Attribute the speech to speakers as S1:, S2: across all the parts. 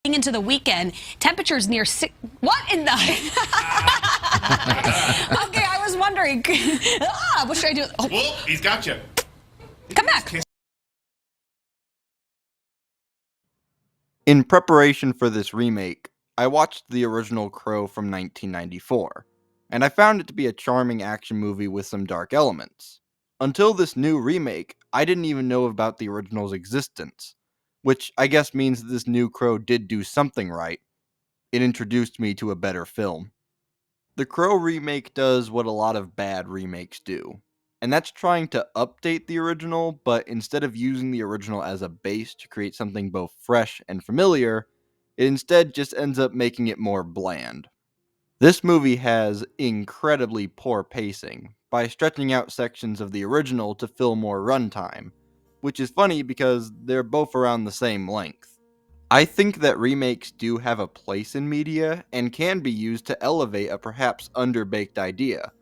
S1: Into the weekend, temperatures near six. What in the? Okay, I was wondering. What should I do? Oh.
S2: Whoa, he's got you.
S1: Come back.
S3: In preparation for this remake, I watched the original Crow from 1994, and I found it to be a charming action movie with some dark elements. Until this new remake, I didn't even know about the original's existence, which I guess means that this new Crow did do something right. It introduced me to a better film. The Crow remake does what a lot of bad remakes do, and that's trying to update the original, but instead of using the original as a base to create something both fresh and familiar, it instead just ends up making it more bland. This movie has incredibly poor pacing, by stretching out sections of the original to fill more runtime, which is funny because they're both around the same length. I think that remakes do have a place in media and can be used to elevate a perhaps underbaked idea,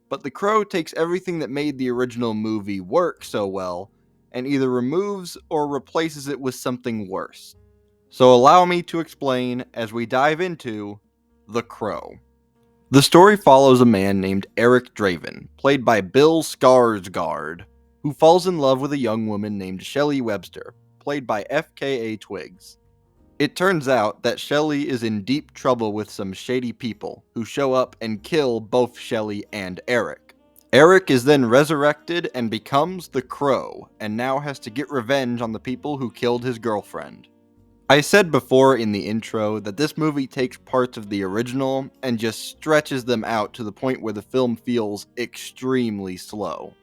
S3: but The Crow takes everything that made the original movie work so well and either removes or replaces it with something worse. So allow me to explain as we dive into The Crow. The story follows a man named Eric Draven, played by Bill Skarsgård, who falls in love with a young woman named Shelley Webster, played by FKA Twigs. It turns out that Shelley is in deep trouble with some shady people who show up and kill both Shelley and Eric. Eric is then resurrected and becomes the Crow, and now has to get revenge on the people who killed his girlfriend. I said before in the intro that this movie takes parts of the original and just stretches them out to the point where the film feels extremely slow.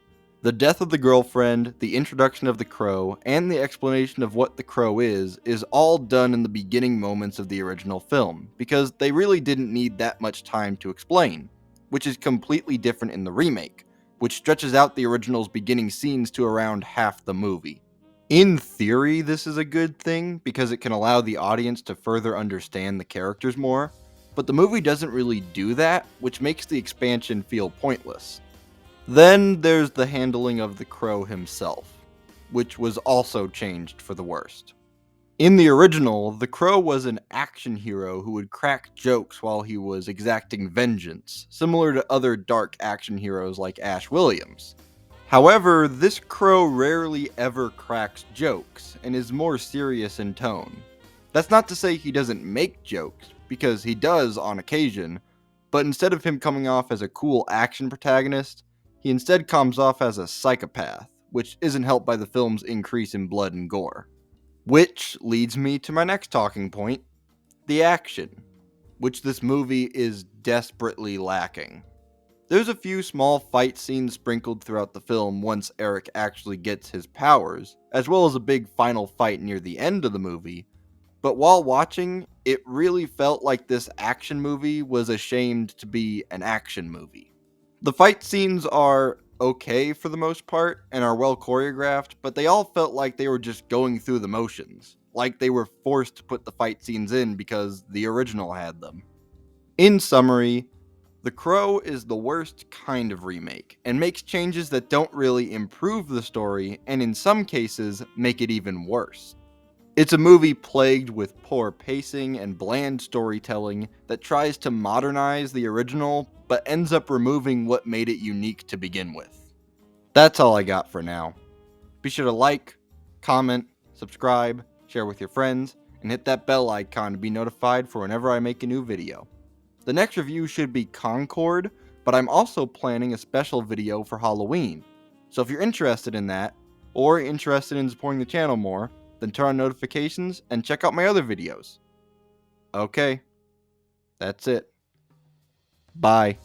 S3: The death of the girlfriend, the introduction of the Crow, and the explanation of what the Crow is all done in the beginning moments of the original film, because they really didn't need that much time to explain, which is completely different in the remake, which stretches out the original's beginning scenes to around half the movie. In theory, this is a good thing, because it can allow the audience to further understand the characters more, but the movie doesn't really do that, which makes the expansion feel pointless. Then there's the handling of the Crow himself, which was also changed for the worst. In the original, the Crow was an action hero who would crack jokes while he was exacting vengeance, similar to other dark action heroes like Ash Williams. However, this Crow rarely ever cracks jokes, and is more serious in tone. That's not to say he doesn't make jokes, because he does on occasion, but instead of him coming off as a cool action protagonist, he instead comes off as a psychopath, which isn't helped by the film's increase in blood and gore. Which leads me to my next talking point, the action, which this movie is desperately lacking. There's a few small fight scenes sprinkled throughout the film once Eric actually gets his powers, as well as a big final fight near the end of the movie, but while watching, it really felt like this action movie was ashamed to be an action movie. The fight scenes are okay for the most part, and are well choreographed, but they all felt like they were just going through the motions, like they were forced to put the fight scenes in because the original had them. In summary, The Crow is the worst kind of remake, and makes changes that don't really improve the story, and in some cases, make it even worse. It's a movie plagued with poor pacing and bland storytelling that tries to modernize the original, but ends up removing what made it unique to begin with. That's all I got for now. Be sure to like, comment, subscribe, share with your friends, and hit that bell icon to be notified for whenever I make a new video. The next review should be Concord, but I'm also planning a special video for Halloween. So if you're interested in that, or interested in supporting the channel more, then turn on notifications and check out my other videos. Okay, that's it. Bye.